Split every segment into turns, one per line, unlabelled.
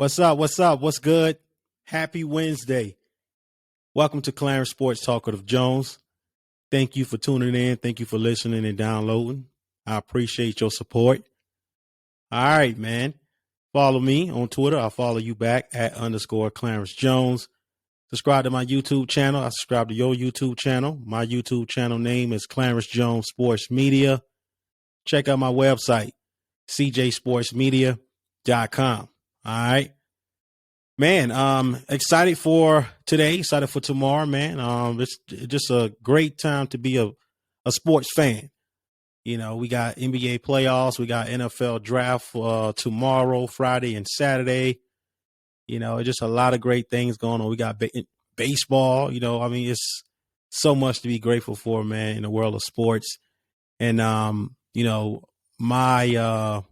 What's up? What's up? What's good? Happy Wednesday. Welcome to Clarence Sports Talkative Jones. Thank you for tuning in. Thank you for listening and downloading. I appreciate your support. All right, man. Follow me on Twitter. I'll follow you back at _Clarence Jones. Subscribe to my YouTube channel. I subscribe to your YouTube channel. My YouTube channel name is Clarence Jones Sports Media. Check out my website, cjsportsmedia.com. All right. Man, excited for today, excited for tomorrow, man. It's just a great time to be a sports fan. You know, we got NBA playoffs, we got NFL draft tomorrow, Friday, and Saturday. You know, it's just a lot of great things going on. We got baseball, you know, I mean, it's so much to be grateful for, man, in the world of sports. And, you know, my,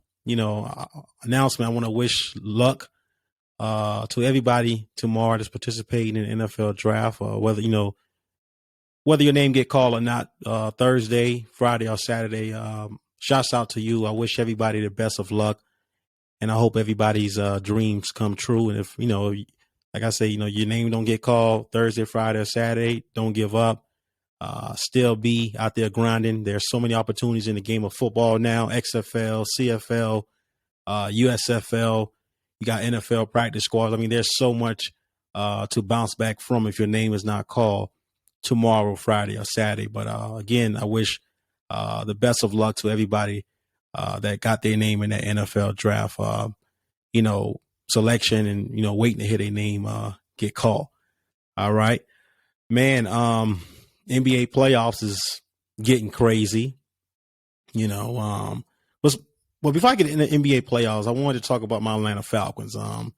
announcement, I want to wish luck to everybody tomorrow that's participating in the NFL draft, whether your name get called or not, Thursday, Friday, or Saturday. Shouts out to you. I wish everybody the best of luck, and I hope everybody's dreams come true. And if, like I say, your name don't get called Thursday, Friday, or Saturday, don't give up. Still be out there grinding. There's so many opportunities in the game of football now, XFL, CFL, USFL. You got NFL practice squads. I mean, there's so much to bounce back from if your name is not called tomorrow, Friday, or Saturday. But again, I wish the best of luck to everybody that got their name in that NFL draft, selection and, waiting to hear their name get called. All right, man. NBA playoffs is getting crazy. Well, before I get into NBA playoffs, I wanted to talk about my Atlanta Falcons. People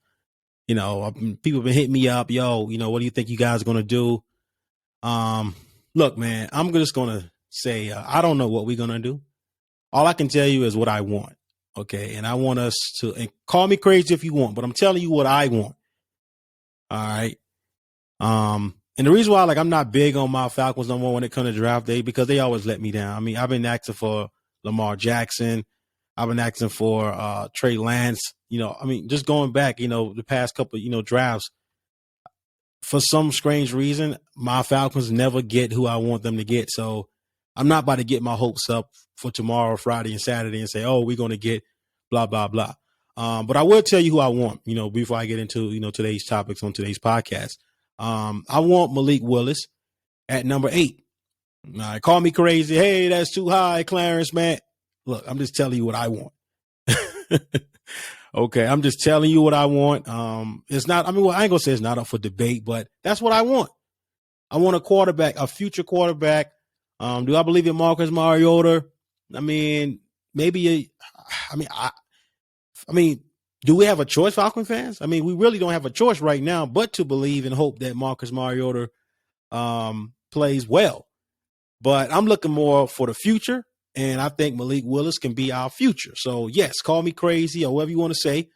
have been hitting me up. Yo, what do you think you guys are going to do? Look, man, I'm just going to say, I don't know what we're going to do. All I can tell you is what I want. Okay. And I want us to, and call me crazy if you want, but I'm telling you what I want. All right. And the reason why, I'm not big on my Falcons no more when it comes to draft day, because they always let me down. I mean, I've been asking for Lamar Jackson. I've been asking for Trey Lance. Just going back, the past couple, drafts. For some strange reason, my Falcons never get who I want them to get. So I'm not about to get my hopes up for tomorrow, Friday, and Saturday and say, oh, we're going to get blah, blah, blah. But I will tell you who I want, before I get into, today's topics on today's podcast. I want Malik Willis at number 8. All right, call me crazy. Hey, that's too high, Clarence, man. Look, I'm just telling you what I want. Okay, I'm just telling you what I want. It's not, I ain't going to say it's not up for debate, but that's what I want. I want a quarterback, a future quarterback. Do I believe in Marcus Mariota? Maybe, do we have a choice, Falcon fans? We really don't have a choice right now but to believe and hope that Marcus Mariota plays well. But I'm looking more for the future. And I think Malik Willis can be our future. So, yes, call me crazy or whatever you want to say.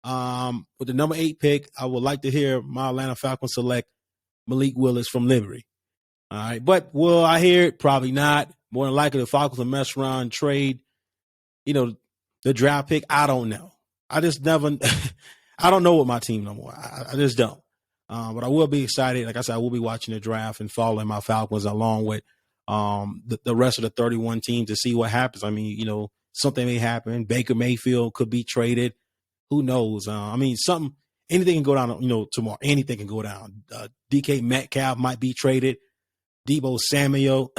With the number 8 pick, I would like to hear my Atlanta Falcons select Malik Willis from Liberty. All right. But will I hear it? Probably not. More than likely, the Falcons will mess around and trade, the draft pick. I don't know. I just never – I don't know with my team no more. I just don't. But I will be excited. Like I said, I will be watching the draft and following my Falcons along with the rest of the 31 teams to see what happens. Something may happen. Baker Mayfield could be traded. Who knows? Anything can go down, tomorrow. Anything can go down. DK Metcalf might be traded. Deebo Samuel.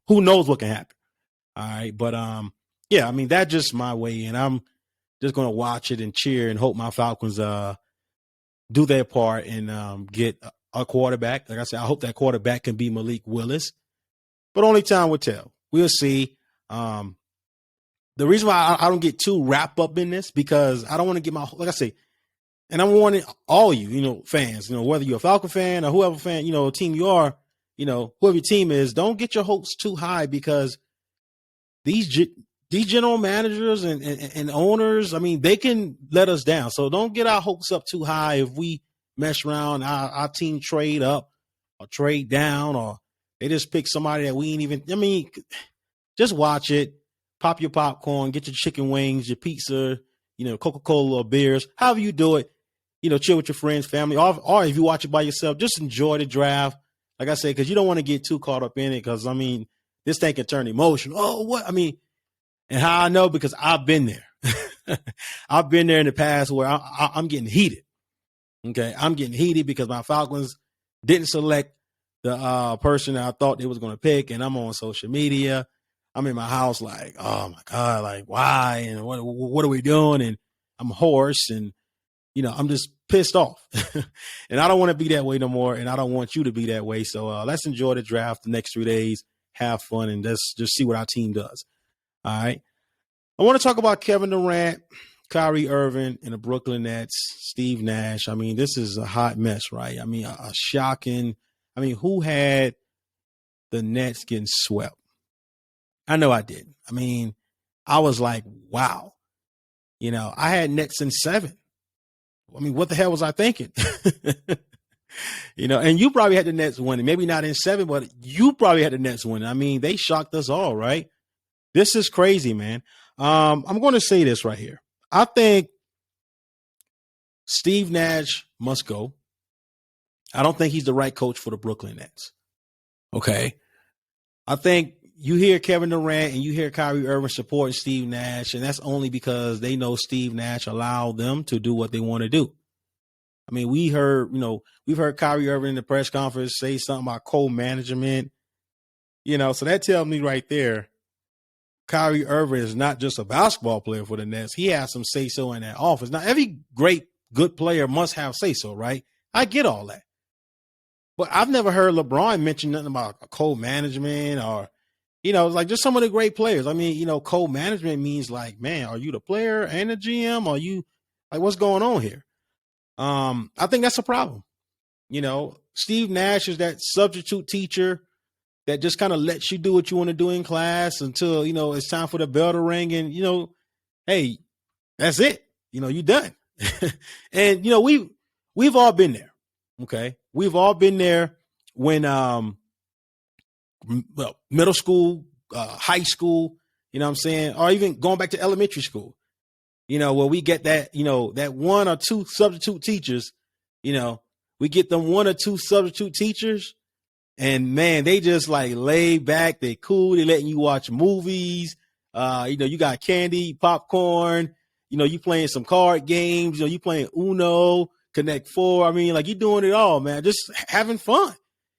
Who knows what can happen? All right. But, that's just my way in. I'm just going to watch it and cheer and hope my Falcons do their part and get a quarterback. Like I said, I hope that quarterback can be Malik Willis. But only time will tell. We'll see. The reason why I don't get too wrapped up in this, because I don't want to get like I say, and I'm warning all you, fans, whether you're a Falcon fan or whoever fan, team you are, whoever your team is, don't get your hopes too high, because these general managers and owners, they can let us down. So don't get our hopes up too high if we mess around, our team trade up or trade down, or they just pick somebody that we ain't even, just watch it, pop your popcorn, get your chicken wings, your pizza, Coca-Cola or beers, however you do it. chill with your friends, family, or if you watch it by yourself, just enjoy the draft. Like I said, because you don't want to get too caught up in it. Because this thing can turn emotional. Oh, what? And how I know, because I've been there. I've been there in the past where I'm getting heated. Okay, I'm getting heated because my Falcons didn't select the person that I thought they was going to pick, and I'm on social media. I'm in my house like, oh my God, like why? And what are we doing? And I'm hoarse, and I'm just pissed off. And I don't want to be that way no more, and I don't want you to be that way. So let's enjoy the draft the next 3 days, have fun, and just see what our team does. All right. I want to talk about Kevin Durant, Kyrie Irving, and the Brooklyn Nets, Steve Nash. This is a hot mess, right? A shocking. Who had the Nets getting swept? I know I didn't. I was like, wow. I had Nets in 7. What the hell was I thinking? And you probably had the Nets winning. Maybe not in 7, but you probably had the Nets winning. They shocked us all, right? This is crazy, man. I'm going to say this right here. I think Steve Nash must go. I don't think he's the right coach for the Brooklyn Nets. Okay. I think you hear Kevin Durant and you hear Kyrie Irving supporting Steve Nash, and that's only because they know Steve Nash allowed them to do what they want to do. We've heard Kyrie Irving in the press conference say something about co-management, so that tells me right there, Kyrie Irving is not just a basketball player for the Nets. He has some say-so in that office. Now, every great, good player must have say-so, right? I get all that. But I've never heard LeBron mention nothing about co-management or, like just some of the great players. Co-management means like, man, are you the player and the GM? Are you like, what's going on here? I think that's a problem. Steve Nash is that substitute teacher that just kind of lets you do what you want to do in class until, it's time for the bell to ring and, hey, that's it. You done. And, we've all been there. Okay. We've all been there when, middle school, high school, or even going back to elementary school, where we get that, that 1 or 2 substitute teachers, we get them 1 or 2 substitute teachers. And man, they just like lay back. They cool. They letting you watch movies. You got candy, popcorn. You playing some card games. You playing Uno, Connect 4. Like you doing it all, man. Just having fun.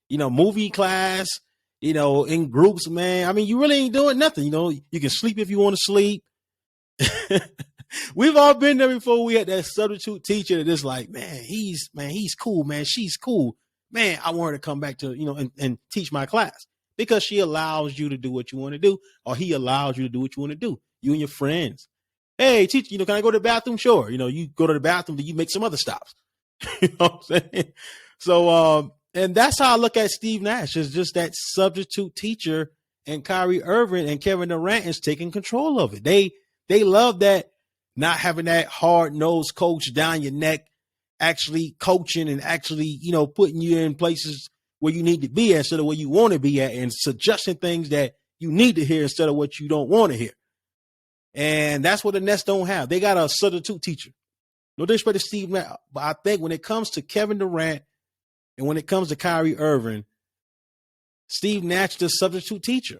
Movie class. In groups, man. You really ain't doing nothing. You can sleep if you want to sleep. We've all been there before. We had that substitute teacher that is like, man, he's cool, man. She's cool. Man, I want her to come back to, and teach my class because she allows you to do what you want to do, or he allows you to do what you want to do. You and your friends. Hey, teacher, can I go to the bathroom? Sure. You go to the bathroom, then you make some other stops. You know what I'm saying? So, and that's how I look at Steve Nash is just that substitute teacher, and Kyrie Irving and Kevin Durant is taking control of it. They love that, not having that hard-nosed coach down your neck, actually coaching and actually, putting you in places where you need to be at instead of where you want to be at, and suggesting things that you need to hear instead of what you don't want to hear. And that's what the Nets don't have. They got a substitute teacher. No disrespect to Steve Nash, but I think when it comes to Kevin Durant and when it comes to Kyrie Irving, Steve Nash is the substitute teacher.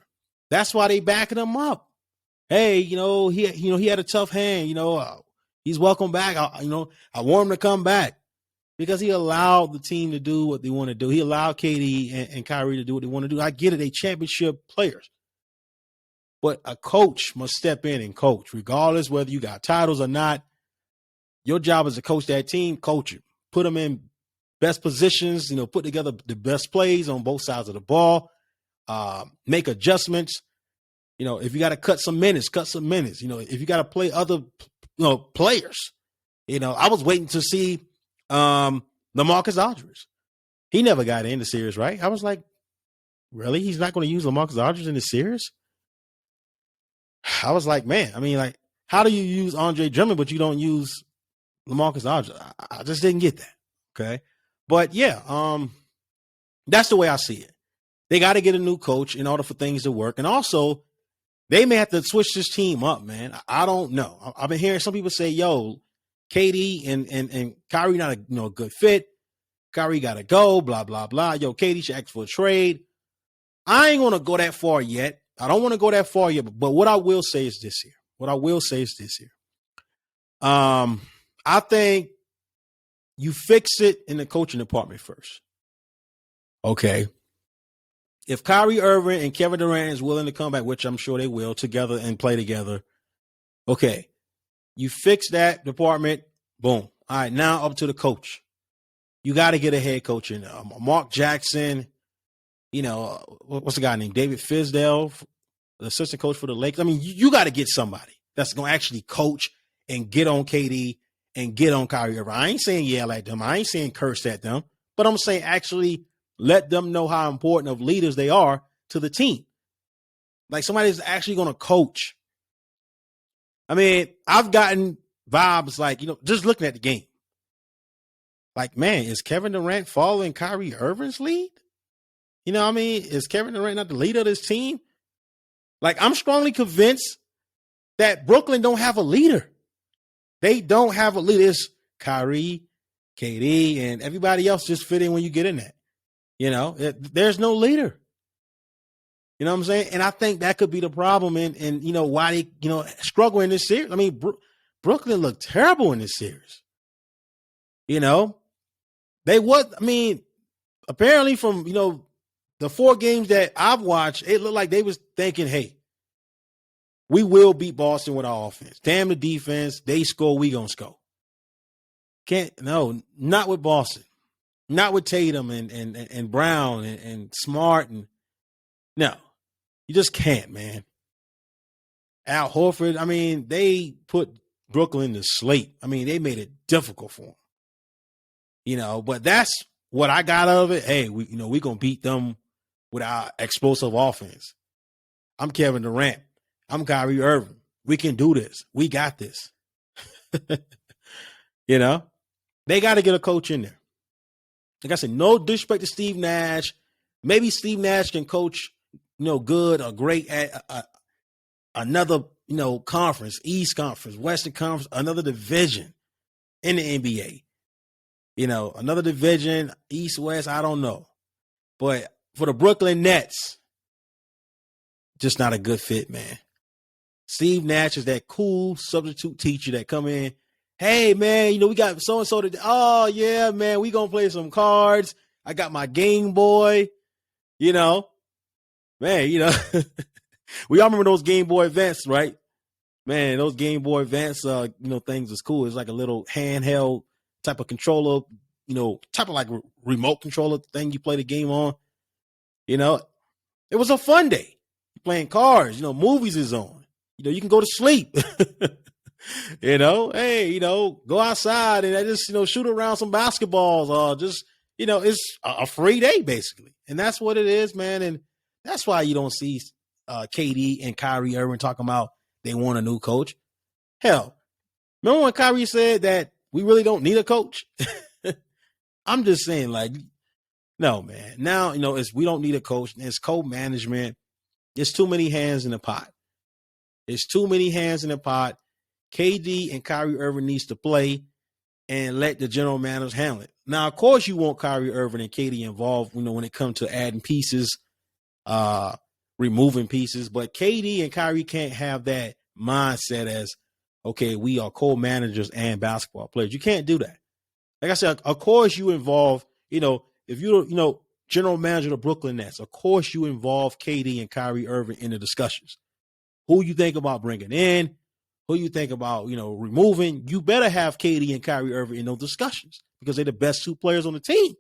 That's why they backing him up. Hey, he had a tough hand. He's welcome back. I want him to come back because he allowed the team to do what they want to do. He allowed KD and Kyrie to do what they want to do. I get it. They championship players. But a coach must step in and coach, regardless whether you got titles or not. Your job is to coach that team, coach it. Put them in best positions, put together the best plays on both sides of the ball, make adjustments. If you got to cut some minutes, cut some minutes. If you got to play other players. I was waiting to see LaMarcus Aldridge. He never got in the series, right? I was like, really? He's not going to use LaMarcus Aldridge in the series? I was like, man, how do you use Andre Drummond, but you don't use LaMarcus Aldridge? I just didn't get that. Okay. But yeah, that's the way I see it. They got to get a new coach in order for things to work. And also, they may have to switch this team up, man. I don't know. I've been hearing some people say, yo, KD and Kyrie not a good fit. Kyrie got to go, blah, blah, blah. Yo, KD should ask for a trade. I ain't going to go that far yet. I don't want to go that far yet. But what I will say is this here. I think you fix it in the coaching department first. Okay. If Kyrie Irving and Kevin Durant is willing to come back, which I'm sure they will, together and play together, okay, you fix that department, boom. All right, now up to the coach. You got to get a head coach in. Mark Jackson, what's the guy named? David Fizdale, the assistant coach for the Lakers. I mean, you got to get somebody that's going to actually coach and get on KD and get on Kyrie Irving. I ain't saying yell at them. I ain't saying curse at them. But I'm saying actually let them know how important of leaders they are to the team. Like somebody is actually going to coach. I mean, I've gotten vibes like, just looking at the game. Like, man, is Kevin Durant following Kyrie Irving's lead? You know what I mean? Is Kevin Durant not the leader of this team? Like, I'm strongly convinced that Brooklyn don't have a leader. They don't have a leader. It's Kyrie, KD, and everybody else just fit in when you get in that. There's no leader. You know what I'm saying? And I think that could be the problem and why they, struggle in this series. I mean, Brooklyn looked terrible in this series. Apparently from, the 4 games that I've watched, it looked like they was thinking, hey, we will beat Boston with our offense. Damn the defense. They score, we gonna score. Not with Boston. Not with Tatum and Brown and Smart. No, you just can't, man. Al Horford, they put Brooklyn to sleep. They made it difficult for them. But that's what I got out of it. Hey, we going to beat them with our explosive offense. I'm Kevin Durant. I'm Kyrie Irving. We can do this. We got this. They got to get a coach in there. Like I said, no disrespect to Steve Nash. Maybe Steve Nash can coach, good or great at another, conference, East Conference, Western Conference, another division in the NBA. Another division, East, West, I don't know. But for the Brooklyn Nets, just not a good fit, man. Steve Nash is that cool substitute teacher that come in. Hey, man, we got so-and-so today. Oh, yeah, man, we going to play some cards. I got my Game Boy, Man, we all remember those Game Boy Advance, right? Man, those Game Boy Advance, things was cool. It's like a little handheld type of controller, type of like remote controller thing you play the game on. It was a fun day. You're playing cards, movies is on. You can go to sleep. Hey, go outside and just, shoot around some basketballs or just, it's a free day basically. And that's what it is, man. And that's why you don't see KD and Kyrie Irving talking about they want a new coach. Hell, remember when Kyrie said that we really don't need a coach? I'm just saying, like, no, man. Now, we don't need a coach. It's co-management. There's too many hands in the pot. There's too many hands in the pot. KD and Kyrie Irving needs to play and let the general managers handle it. Now, of course, you want Kyrie Irving and KD involved, when it comes to adding pieces, removing pieces. But KD and Kyrie can't have that mindset as, okay, we are co-managers and basketball players. You can't do that. Like I said, of course you involve, if you're, general manager of the Brooklyn Nets, of course you involve KD and Kyrie Irving in the discussions. Who you think about bringing in, who you think about, removing, you better have KD and Kyrie Irving in those discussions because they're the best 2 players on the team.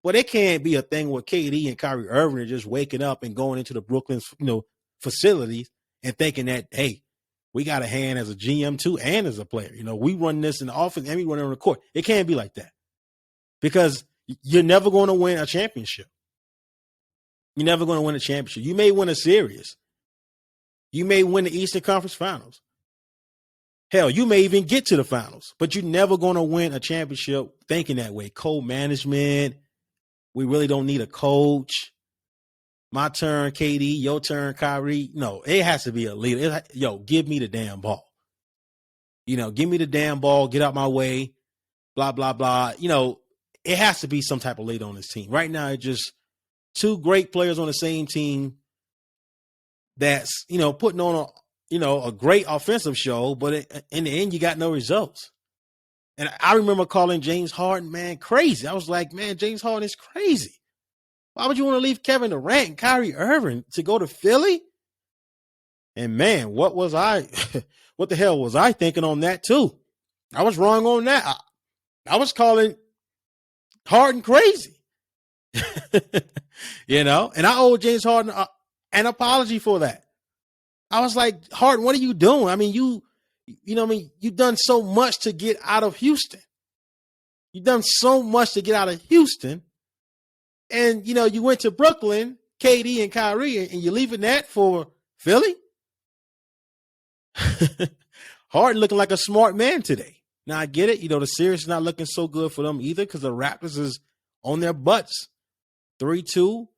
But it can't be a thing where KD and Kyrie Irving are just waking up and going into the Brooklyn, facilities and thinking that, hey, we got a hand as a GM too and as a player. We run this in the offense and we run it on the court. It can't be like that because you're never going to win a championship. You're never going to win a championship. You may win a series. You may win the Eastern Conference Finals. Hell, you may even get to the finals, but you're never going to win a championship thinking that way. Co-management. We really don't need a coach. My turn, KD. Your turn, Kyrie. No, it has to be a leader. Give me the damn ball. Give me the damn ball, get out my way, blah, blah, blah. It has to be some type of leader on this team. Right now, it's just two great players on the same team that's, putting on a great offensive show, but in the end, you got no results. And I remember calling James Harden, man, crazy. I was like, man, James Harden is crazy. Why would you want to leave Kevin Durant and Kyrie Irving to go to Philly? And man, what the hell was I thinking on that too? I was wrong on that. I was calling Harden crazy. And I owe James Harden an apology for that. I was like, Harden, what are you doing? I mean, you've done so much to get out of Houston. You've done so much to get out of Houston. And, you went to Brooklyn, KD and Kyrie, and you're leaving that for Philly? Harden looking like a smart man today. Now, I get it. The series is not looking so good for them either because the Raptors is on their butts. 3-2.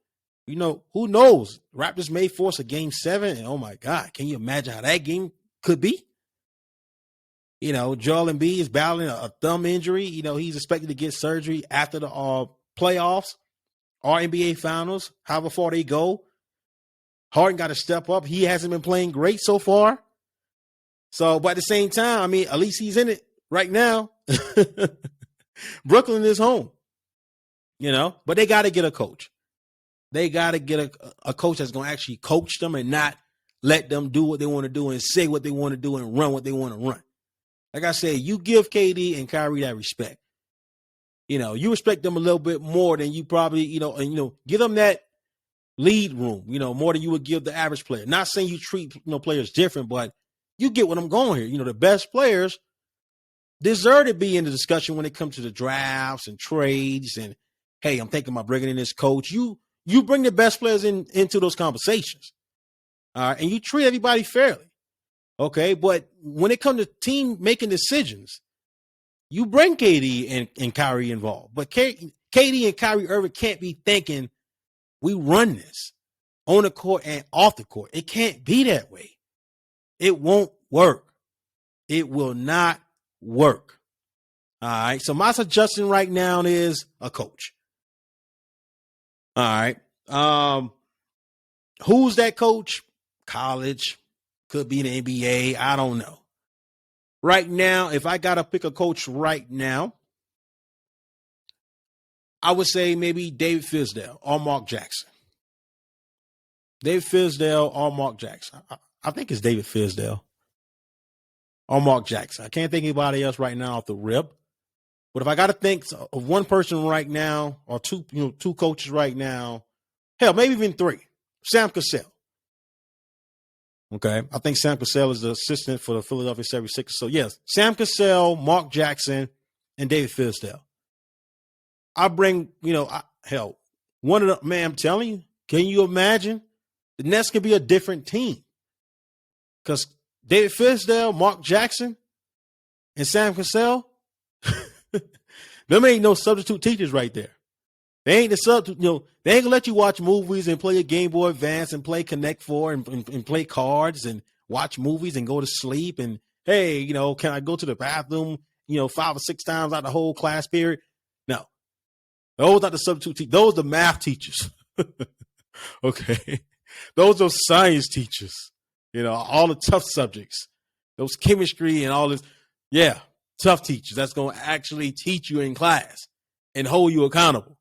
Who knows? Raptors may force a game 7. And, oh, my God, can you imagine how that game could be? Joel Embiid is battling a thumb injury. He's expected to get surgery after the playoffs or NBA Finals, however far they go. Harden got to step up. He hasn't been playing great so far. So, but at the same time, I mean, at least he's in it right now. Brooklyn is home, but they got to get a coach. They got to get a coach that's going to actually coach them and not let them do what they want to do and say what they want to do and run what they want to run. Like I said, you give KD and Kyrie that respect. You respect them a little bit more than you probably, give them that lead room, more than you would give the average player. Not saying you treat, players different, but you get what I'm going here. The best players deserve to be in the discussion when it comes to the drafts and trades. And, hey, I'm thinking about bringing in this coach. You bring the best players into those conversations. All right. And you treat everybody fairly. Okay. But when it comes to team making decisions, you bring KD and Kyrie involved. But KD and Kyrie Irving can't be thinking we run this on the court and off the court. It can't be that way. It won't work. It will not work. All right. So my suggestion right now is a coach. All right. Who's that coach? College. Could be in the NBA. I don't know. Right now, if I got to pick a coach right now, I would say maybe David Fizdale or Mark Jackson. David Fizdale or Mark Jackson. I think it's David Fizdale or Mark Jackson. I can't think of anybody else right now off the rip. But if I got to think of one person right now or two coaches right now, hell, maybe even 3, Sam Cassell. Okay, I think Sam Cassell is the assistant for the Philadelphia 76ers. So, yes, Sam Cassell, Mark Jackson, and David Fizdale. I bring, one of the, man, I'm telling you, can you imagine? The Nets could be a different team. Because David Fizdale, Mark Jackson, and Sam Cassell, them ain't no substitute teachers right there. They ain't the substitute, they ain't gonna let you watch movies and play your Game Boy Advance and play Connect 4 and play cards and watch movies and go to sleep and, hey, can I go to the bathroom, 5 or 6 times out the whole class period? No. Those are the substitute teachers. Those are the math teachers. Okay. Those are science teachers. All the tough subjects. Those chemistry and all this. Yeah, tough teachers. That's going to actually teach you in class and hold you accountable.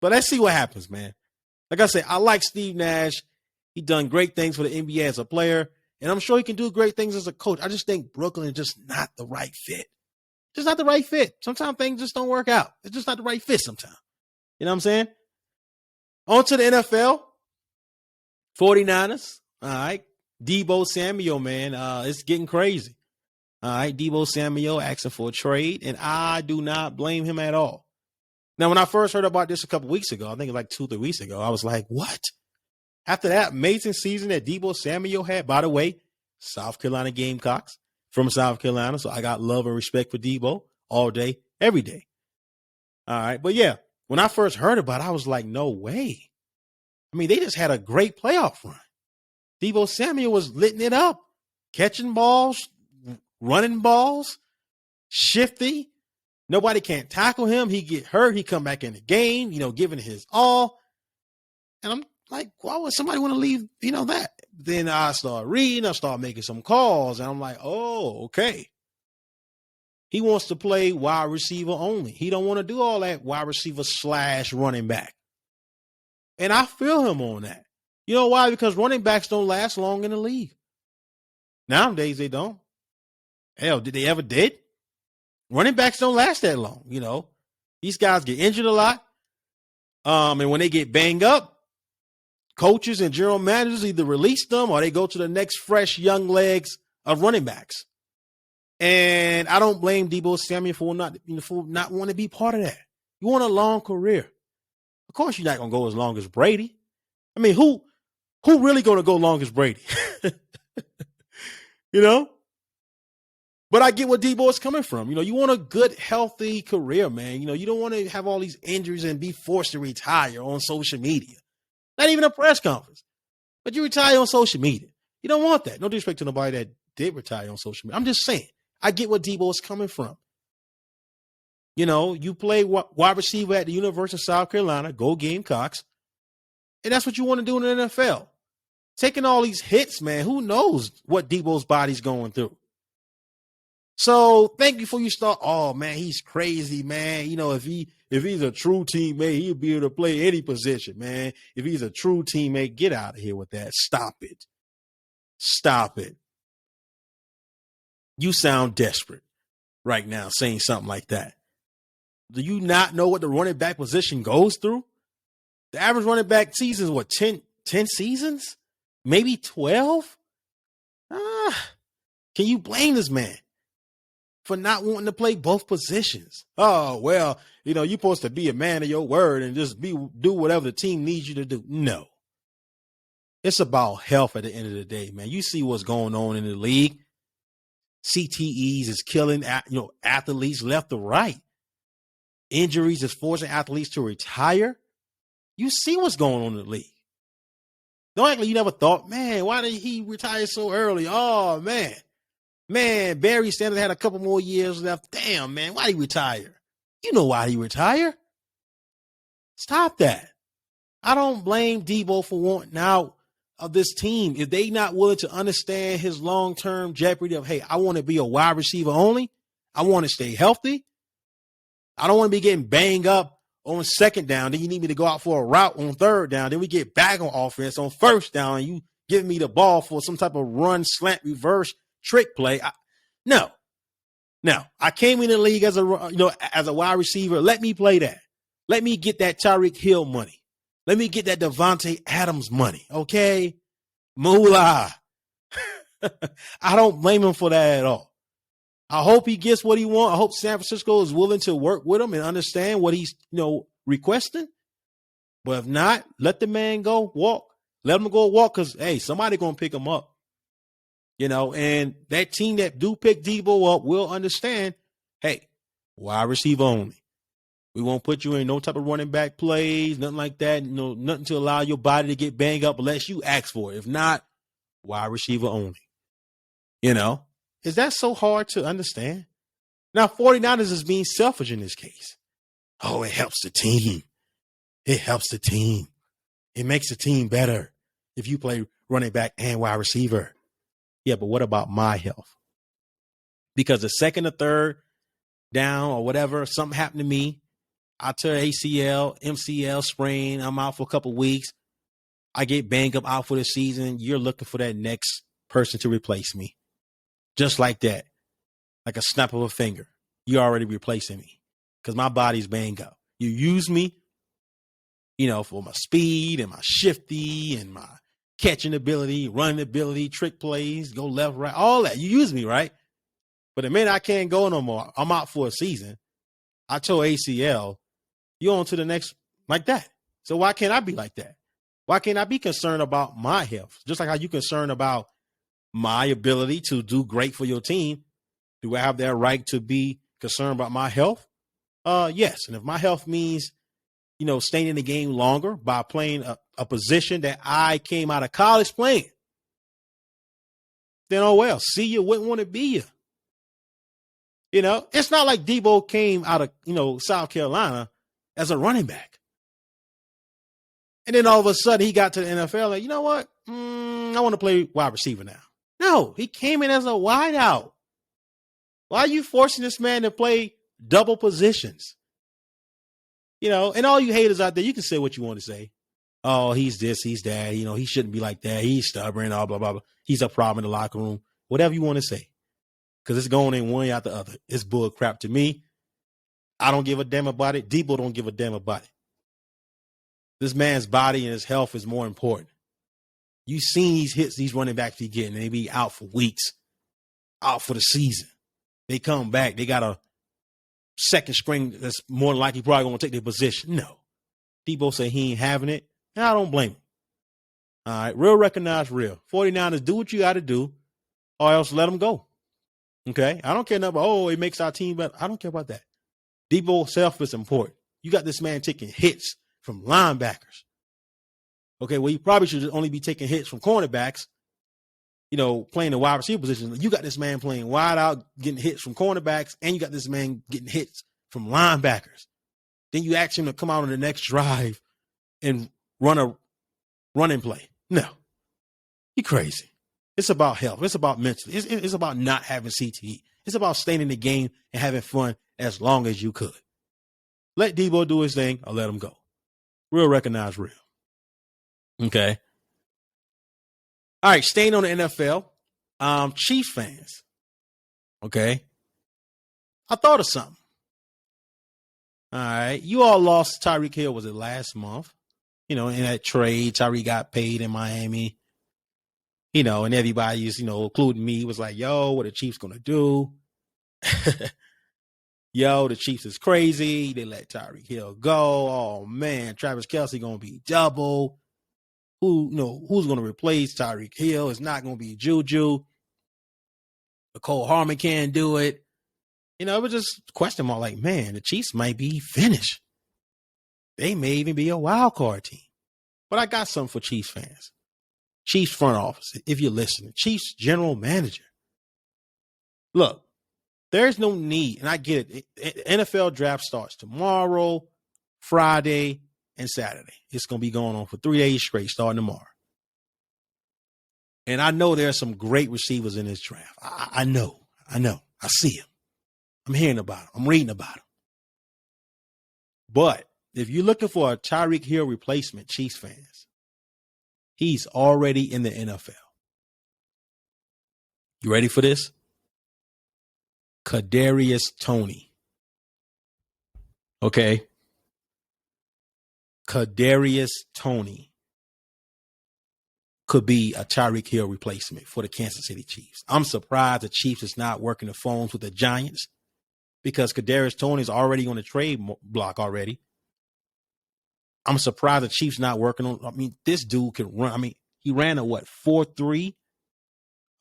But let's see what happens, man. Like I said, I like Steve Nash. He done great things for the NBA as a player, and I'm sure he can do great things as a coach. I just think Brooklyn is just not the right fit. Just not the right fit. Sometimes things just don't work out. It's just not the right fit sometimes. You know what I'm saying? On to the NFL. 49ers. All right. Deebo Samuel, man. It's getting crazy. All right. Deebo Samuel asking for a trade, and I do not blame him at all. Now, when I first heard about this a couple weeks ago, I think it was like 2-3 weeks ago, I was like, what? After that amazing season that Deebo Samuel had, by the way, South Carolina Gamecocks from South Carolina. So I got love and respect for Deebo all day, every day. All right. But yeah, when I first heard about it, I was like, no way. I mean, they just had a great playoff run. Deebo Samuel was litting it up, catching balls, running balls, shifty. Nobody can't tackle him. He get hurt. He come back in the game, giving his all. And I'm like, why would somebody want to leave, that? Then I start reading. I start making some calls. And I'm like, oh, okay. He wants to play wide receiver only. He don't want to do all that wide receiver / running back. And I feel him on that. You know why? Because running backs don't last long in the league. Nowadays, they don't. Hell, did they ever did? Running backs don't last that long, These guys get injured a lot. And when they get banged up, coaches and general managers either release them or they go to the next fresh young legs of running backs. And I don't blame Deebo Samuel for not wanting to be part of that. You want a long career. Of course, you're not going to go as long as Brady. I mean, who really going to go long as Brady? But I get where Deebo is coming from. You want a good, healthy career, man. You don't want to have all these injuries and be forced to retire on social media. Not even a press conference. But you retire on social media. You don't want that. No disrespect to nobody that did retire on social media. I'm just saying. I get where Deebo is coming from. You play wide receiver at the University of South Carolina. Go Gamecocks. And that's what you want to do in the NFL. Taking all these hits, man. Who knows what Deebo's body's going through? So thank you for you start. Oh man, he's crazy, man. If he's a true teammate, he'll be able to play any position, man. If he's a true teammate, get out of here with that. Stop it. Stop it. You sound desperate right now saying something like that. Do you not know what the running back position goes through? The average running back season is what, 10 seasons? Maybe 12? Can you blame this man for not wanting to play both positions? Oh, well, you're supposed to be a man of your word and just do whatever the team needs you to do. No. It's about health at the end of the day, man. You see what's going on in the league. CTEs is killing, athletes left to right. Injuries is forcing athletes to retire. You see what's going on in the league. Don't act like you never thought, man, why did he retire so early? Oh, man. Man, Barry Sanders had a couple more years left. Damn, man, why did he retire? You know why he retired. Stop that. I don't blame Deebo for wanting out of this team. If they not willing to understand his long-term jeopardy of, hey, I want to be a wide receiver only. I want to stay healthy. I don't want to be getting banged up on second down. Then you need me to go out for a route on third down. Then we get back on offense on first down and you give me the ball for some type of run, slant, reverse, trick play. No. Now, I came in the league as a wide receiver. Let me play that. Let me get that Tyreek Hill money. Let me get that Devontae Adams money. Okay? Moolah. I don't blame him for that at all. I hope he gets what he wants. I hope San Francisco is willing to work with him and understand what he's, requesting. But if not, let the man go walk. Let him go walk because, hey, somebody going to pick him up. And that team that do pick Deebo up will understand, hey, wide receiver only. We won't put you in no type of running back plays, nothing like that. Nothing to allow your body to get banged up unless you ask for it. If not, wide receiver only. Is that so hard to understand? Now, 49ers is being selfish in this case. Oh, it helps the team. It helps the team. It makes the team better if you play running back and wide receiver. Yeah, but what about my health? Because the second or third down or whatever, something happened to me. I tear ACL, MCL sprain. I'm out for a couple of weeks. I get banged up out for the season. You're looking for that next person to replace me. Just like that. Like a snap of a finger. You're already replacing me because my body's banged up. You use me, for my speed and my shifty and my catching ability, running ability, trick plays, go left, right, all that. You use me, right? But the minute I can't go no more, I'm out for a season. I tore ACL. You're on to the next like that. So why can't I be like that? Why can't I be concerned about my health? Just like how you concerned about my ability to do great for your team. Do I have that right to be concerned about my health? Yes. And if my health means, staying in the game longer by playing a position that I came out of college playing, then, oh, well, see, you wouldn't want to be you. It's not like Deebo came out of, South Carolina as a running back. And then all of a sudden he got to the NFL like, you know what? I want to play wide receiver now. No, he came in as a wideout. Why are you forcing this man to play double positions? And all you haters out there, you can say what you want to say. Oh, he's this, he's that. He shouldn't be like that. He's stubborn, blah, blah, blah. He's a problem in the locker room. Whatever you want to say. Because it's going in one out the other. It's bull crap to me. I don't give a damn about it. Deebo don't give a damn about it. This man's body and his health is more important. You've seen these hits these running backs be getting. They be out for weeks, out for the season. They come back. They got a second string that's more than likely probably going to take their position. No. Deebo say he ain't having it, and I don't blame him. All right, real recognize real. 49ers, do what you got to do, or else let them go. Okay? I don't care nothing about, it makes our team better. I don't care about that. Deebo's self is important. You got this man taking hits from linebackers. Okay, well, you probably should only be taking hits from cornerbacks, playing the wide receiver position. You got this man playing wide out, getting hits from cornerbacks, and you got this man getting hits from linebackers. Then you ask him to come out on the next drive and run a running play. No, you're crazy. It's about health. It's about mental. It's about not having CTE. It's about staying in the game and having fun as long as you could. Let Deebo do his thing or let him go. Real recognize real. Okay. All right, staying on the NFL. Chiefs fans. Okay. I thought of something. All right. You all lost Tyreek Hill, was it last month? In that trade, Tyreek got paid in Miami. And everybody's, including me, was like, yo, what are the Chiefs going to do? Yo, the Chiefs is crazy. They let Tyreek Hill go. Oh, man, Travis Kelce going to be double. Who's going to replace Tyreek Hill? It's not going to be Juju. Nicole Harmon can't do it. It was just a question mark like, man, the Chiefs might be finished. They may even be a wild card team. But I got something for Chiefs fans. Chiefs front office, if you're listening. Chiefs general manager. Look, there's no need, and I get it. NFL draft starts tomorrow, Friday, and Saturday. It's going to be going on for 3 days straight, starting tomorrow. And I know there are some great receivers in this draft. I know. I see them. I'm hearing about them. I'm reading about them. But if you're looking for a Tyreek Hill replacement, Chiefs fans, he's already in the NFL. You ready for this? Kadarius Toney. Okay. Kadarius Toney could be a Tyreek Hill replacement for the Kansas City Chiefs. I'm surprised the Chiefs is not working the phones with the Giants because Kadarius Toney is already on the trade block already. I'm surprised the Chiefs not working on. This dude can run. He ran a 4.3,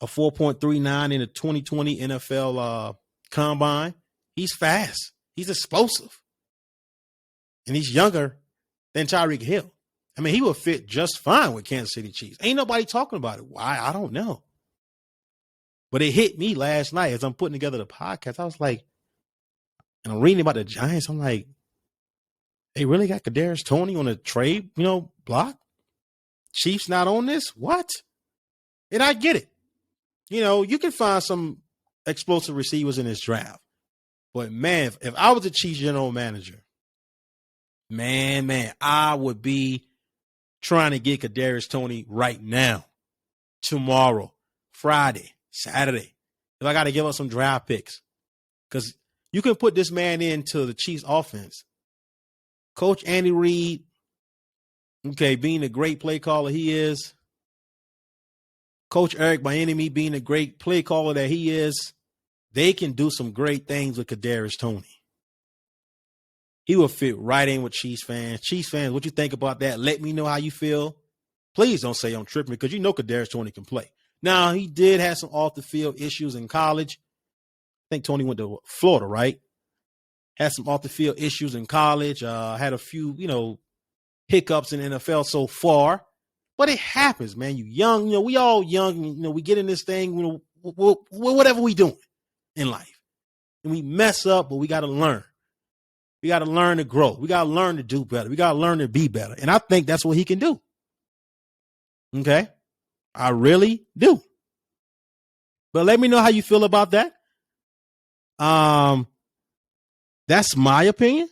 a 4.39 in the 2020 NFL combine. He's fast. He's explosive. And he's younger than Tyreek Hill. He would fit just fine with Kansas City Chiefs. Ain't nobody talking about it. Why? I don't know. But it hit me last night as I'm putting together the podcast. I was like, and I'm reading about the Giants. I'm like, they really got Kadarius Toney on the trade, block? Chiefs not on this? What? And I get it. You can find some explosive receivers in this draft. But, man, if I was the Chiefs general manager, man, I would be trying to get Kadarius Toney right now, tomorrow, Friday, Saturday. If I got to give up some draft picks. Because you can put this man into the Chiefs offense. Coach Andy Reid, okay, being the great play caller he is. Coach Eric Bieniemy being the great play caller that he is. They can do some great things with Kadarius Toney. He will fit right in with Chiefs fans. Chiefs fans, what you think about that? Let me know how you feel. Please don't say I'm tripping because Kadarius Toney can play. Now, he did have some off-the-field issues in college. I think Toney went to Florida, right? Had some off-the-field issues in college. Had a few, hiccups in the NFL so far. But it happens, man. You young, we all young. We get in this thing, whatever we doing in life. and we mess up, but we got to learn. We got to learn to grow. We got to learn to do better. We got to learn to be better. And I think that's what he can do. Okay? I really do. But let me know how you feel about that. That's my opinion.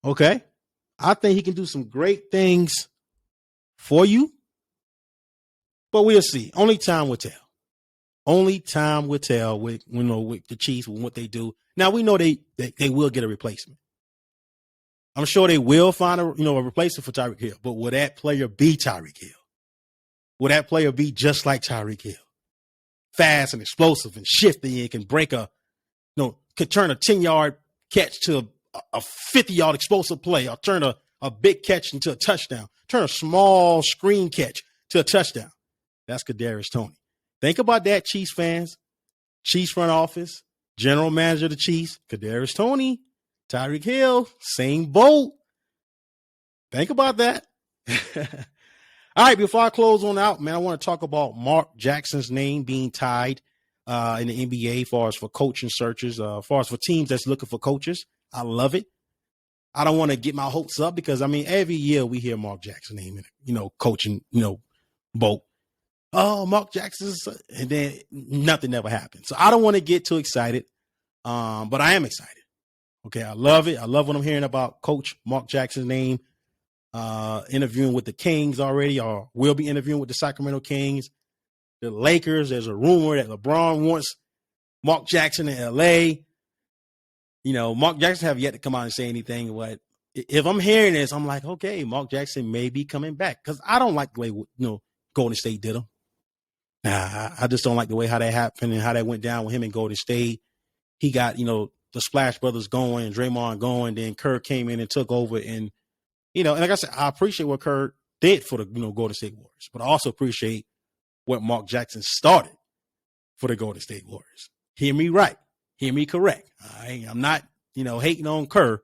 Okay? I think he can do some great things for you. But we'll see. Only time will tell. Only time will tell with the Chiefs and what they do. Now we know they will get a replacement. I'm sure they will find a replacement for Tyreek Hill. But will that player be Tyreek Hill? Will that player be just like Tyreek Hill? Fast and explosive and shifty and can break could turn a 10-yard catch to a 50-yard explosive play, or turn a big catch into a touchdown, turn a small screen catch to a touchdown. That's Kadarius Toney. Think about that, Chiefs fans, Chiefs front office, general manager of the Chiefs, Kadarius Toney, Tyreek Hill, same boat. Think about that. All right, before I close on out, man, I want to talk about Mark Jackson's name being tied in the NBA as far as for coaching searches, as far as for teams that's looking for coaches. I love it. I don't want to get my hopes up because, every year we hear Mark Jackson name in, coaching, boat. Oh, Mark Jackson's, and then nothing ever happens. So I don't want to get too excited, but I am excited. Okay, I love it. I love what I'm hearing about Coach Mark Jackson's name. Interviewing with the Kings already, or will be interviewing with the Sacramento Kings, the Lakers. There's a rumor that LeBron wants Mark Jackson in LA. Mark Jackson have yet to come out and say anything. But if I'm hearing this, I'm like, okay, Mark Jackson may be coming back, because I don't like the way Golden State did him. I just don't like the way how that happened and how that went down with him in Golden State. He got the Splash Brothers going and Draymond going. Then Kerr came in and took over, and and like I said, I appreciate what Kerr did for the Golden State Warriors, but I also appreciate what Mark Jackson started for the Golden State Warriors. Hear me right. Hear me correct. All right? I'm not, hating on Kerr,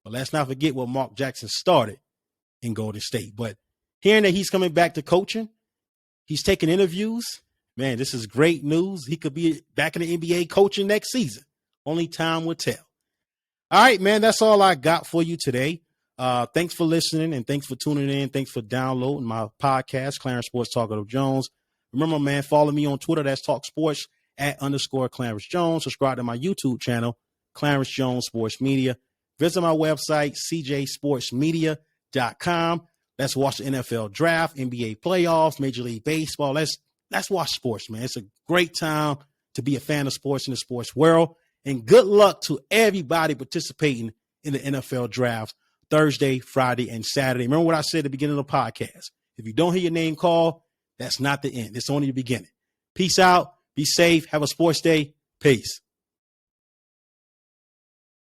but let's not forget what Mark Jackson started in Golden State. But hearing that he's coming back to coaching, he's taking interviews. Man, this is great news. He could be back in the NBA coaching next season. Only time will tell. All right, man, that's all I got for you today. Thanks for listening, and thanks for tuning in. Thanks for downloading my podcast, Clarence Sports Talkative Jones. Remember, man, follow me on Twitter. That's Talk Sports @ Clarence Jones. Subscribe to my YouTube channel, Clarence Jones Sports Media. Visit my website, cjsportsmedia.com. Let's watch the NFL draft, NBA playoffs, Major League Baseball. Let's watch sports, man. It's a great time to be a fan of sports in the sports world. And good luck to everybody participating in the NFL draft Thursday, Friday, and Saturday. Remember what I said at the beginning of the podcast. If you don't hear your name called, that's not the end. It's only the beginning. Peace out. Be safe. Have a sports day. Peace.